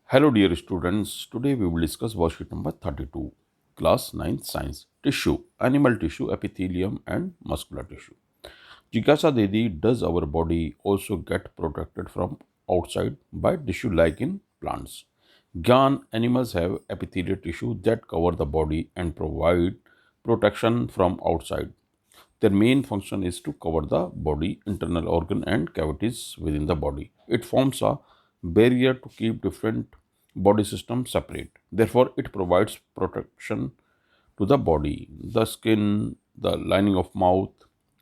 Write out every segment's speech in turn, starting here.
Hello, dear students. Today we will discuss worksheet number 32, class 9th science. Tissue, animal tissue, epithelium, and muscular tissue. Jigasa Dedi, does our body also get protected from outside by tissue like in plants? Gyan, animals have epithelial tissue that cover the body and provide protection from outside. Their main function is to cover the body, internal organ, and cavities within the body. It forms a barrier to keep different body systems separate. Therefore, it provides protection to the body. The skin, the lining of mouth,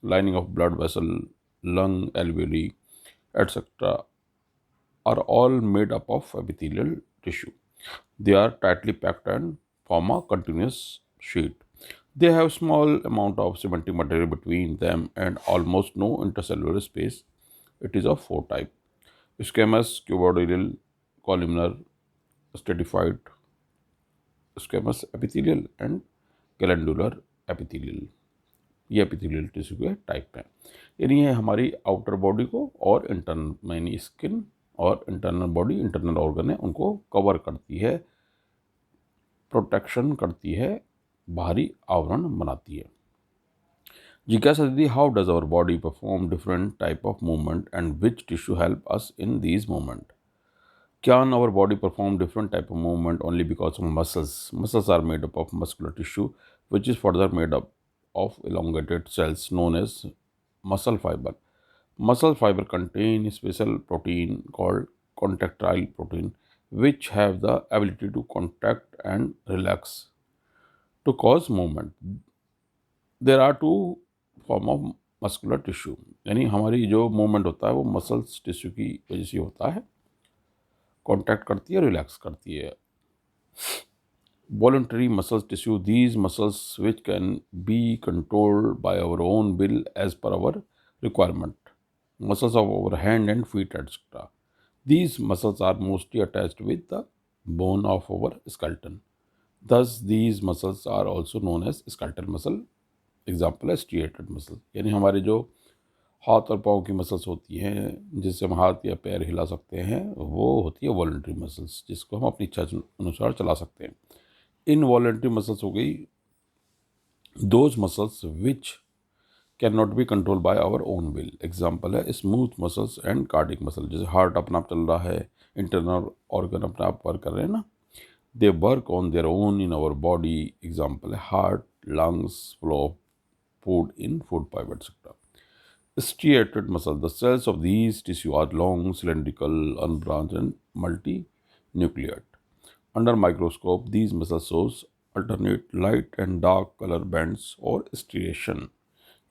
lining of blood vessel, lung, alveoli, etc., are all made up of epithelial tissue. They are tightly packed and form a continuous sheet. They have small amount of cementing material between them and almost no intercellular space. It is of four type: squamous, cuboidal, columnar, stratified, squamous epithelial and glandular epithelial. ये epithelial tissue के type हैं। यानी ये हमारी outer body को और internal यानी skin और इंटरनल बॉडी इंटरनल ऑर्गन है उनको कवर करती है, प्रोटेक्शन करती है, बाहरी आवरण बनाती है। जिज्ञासा दीदी, how does our body perform different type of movement and which tissue help us in these movement? Can our body perform different type of movement only because of muscles? Muscles are made up of muscular tissue, which is further made up of elongated cells known as muscle fiber. Muscle fiber contain a special protein called contractile protein, which have the ability to contract and relax to cause movement. There are two form of muscular tissue, यानी हमारी जो movement होता है वो muscles tissue की वजह से होता है, कॉन्टैक्ट करती है, रिलैक्स करती है. Voluntary muscle tissue, these muscles which can be controlled by our own will as per our requirement. Muscles of our hand and feet, etc. These muscles are mostly attached with the bone of our skeleton. Thus, these muscles are also known as skeletal muscle. Example है striated muscle, यानी हमारे जो हाथ और पाँव की muscles होती हैं जिससे हम हाथ या पैर हिला सकते हैं वो होती है वॉलंटरी मसल्स, जिसको हम अपनी इच्छा अनुसार चला सकते हैं. इनवॉलंटरी मसल्स हो गई those muscles which can not be control by our own will. Example है smooth muscles and cardiac muscle. जैसे हार्ट अपना आप चल रहा है, इंटरनल ऑर्गन अपना आप वर्क कर रहे हैं ना, they work on their own in our body. Example है heart, lungs, flow of food in food pipe, etc. Striated muscle. The cells of these tissue are long, cylindrical, unbranched, and multinucleate. Under microscope, these muscles shows alternate light and dark color bands or striation.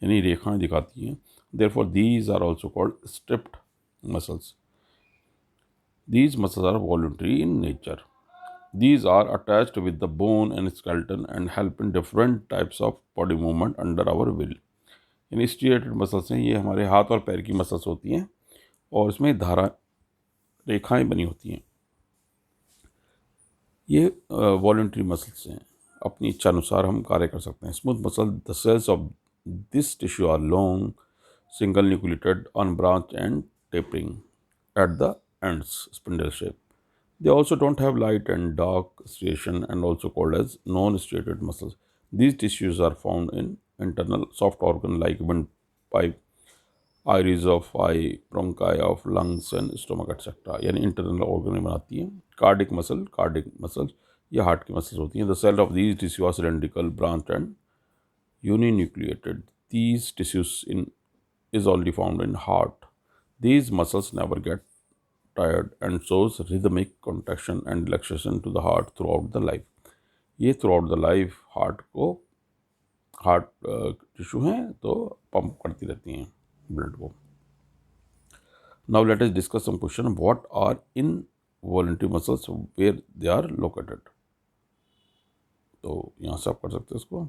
यानी रेखाएं दिखाती हैं. Therefore, these are also called stripped muscles. These muscles are voluntary in nature. These are attached with the bone and skeleton and help in different types of body movement under our will. यानी striated muscles हैं, ये हमारे हाथ और पैर की muscles होती हैं और इसमें धारा रेखाएं बनी होती हैं. ये वॉलंटरी मसल्स हैं, अपनी इच्छा अनुसार हम कार्य कर सकते हैं. Smooth muscle. The cells of this tissue are long, single nucleated, unbranched and tapering at the ends, spindle shape. They also don't have light and dark striation and also called as non-striated muscles. These tissues are found in internal soft organ like windpipe, iris of eye, bronchi of lungs and stomach, etc. यानी internal organ बनाती हैं. Cardiac muscles ये heart की muscles होती हैं. The cell of these tissue are cylindrical, branched and uninucleated. These tissues in is only found in heart. These muscles never get tired and shows rhythmic contraction and relaxation to the heart throughout the life. ये throughout the life heart tissue हैं तो pump करती रहती हैं blood को. Now let us discuss some question. What are involuntary muscles, where they are located. तो यहाँ से आप कर सकते हैं इसको.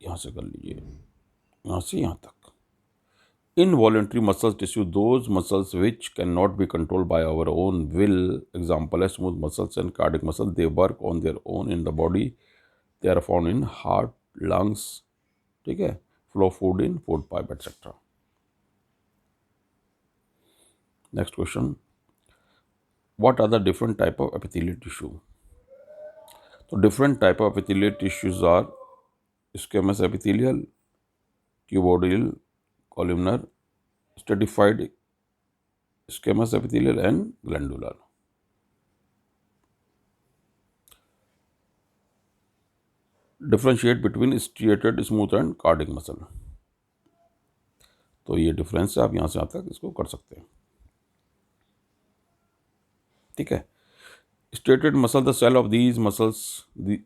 यहाँ से कर लीजिए, यहाँ से यहाँ तक. Involuntary muscle tissue, those muscles which cannot be controlled by our own will. Example है smooth muscles and cardiac muscle. They work on their own in the body. They are found in heart, lungs, ठीक है, flow food in food pipe, etc. Next question. What are the different type of epithelial tissue? So different type of epithelial tissues are squamous epithelial, cuboidal, columnar, stratified squamous epithelial, and glandular. Differentiate between striated, smooth and cardiac muscle. तो ये difference है, आप यहाँ से यहाँ तक इसको कर सकते हैं. ठीक है. Striated muscle, the cell of these muscles,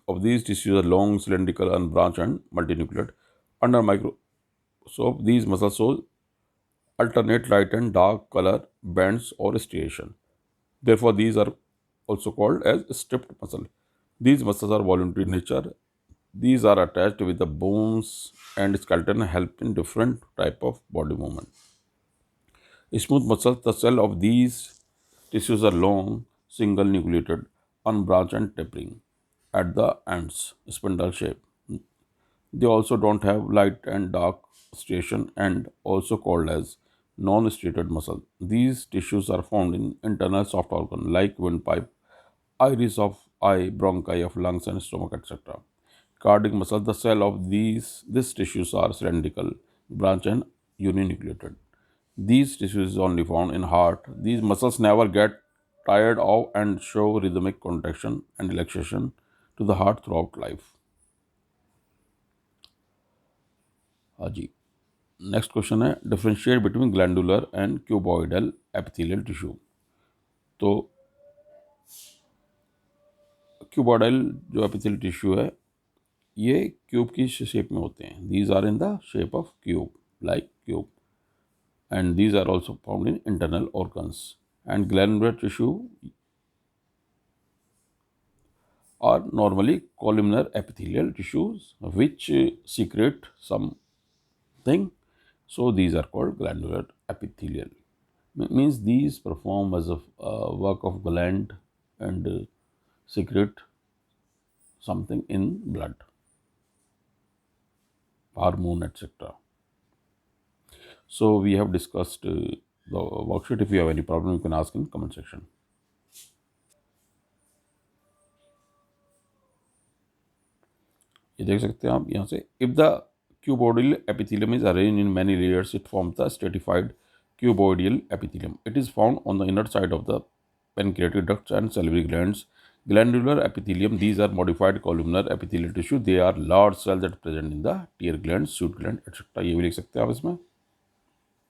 of these tissues are long, cylindrical, unbranched and multinucleate. Under microscope, these muscles show alternate light and dark color bands or striation. Therefore, these are also called as stripped muscle. These muscles are voluntary in nature. These are attached with the bones and skeleton, help in different type of body movement. Smooth muscles, the cell of these tissues are long, single nucleated, unbranched and tapering at the ends, spindle shape. They also don't have light and dark striation and also called as non-striated muscle. These tissues are found in internal soft organ like windpipe, iris of eye, bronchi of lungs and stomach, etc. Cardiac muscle, the cell of these tissues are cylindrical, branch and uninucleated. These tissues only found in heart. These muscles never get tired of and show rhythmic contraction and relaxation to the heart throughout life. हाँ जी. Next question है, differentiate between glandular and cuboidal epithelial tissue. तो cuboidal जो epithelial tissue है, ये cube की shape में होते हैं. These are in the shape of cube, like cube, and these are also found in internal organs. And glandular tissue are normally columnar epithelial tissues which secrete something. So these are called glandular epithelial. Means these perform as a work of gland and secrete something in blood, hormone, etc. So we have discussed the worksheet. If you have any problem, you can ask in comment section. ये देख सकते हैं आप यहाँ से. If the cuboidal epithelium is arranged in many layers, it forms the stratified cuboidal epithelium. It is found on the inner side of the pancreatic ducts and salivary glands. Glandular epithelium, these are modified columnar epithelial tissue. They are large cells that present in the tear glands, sweat gland, etc. ये भी लिख सकते हैं आप इसमें.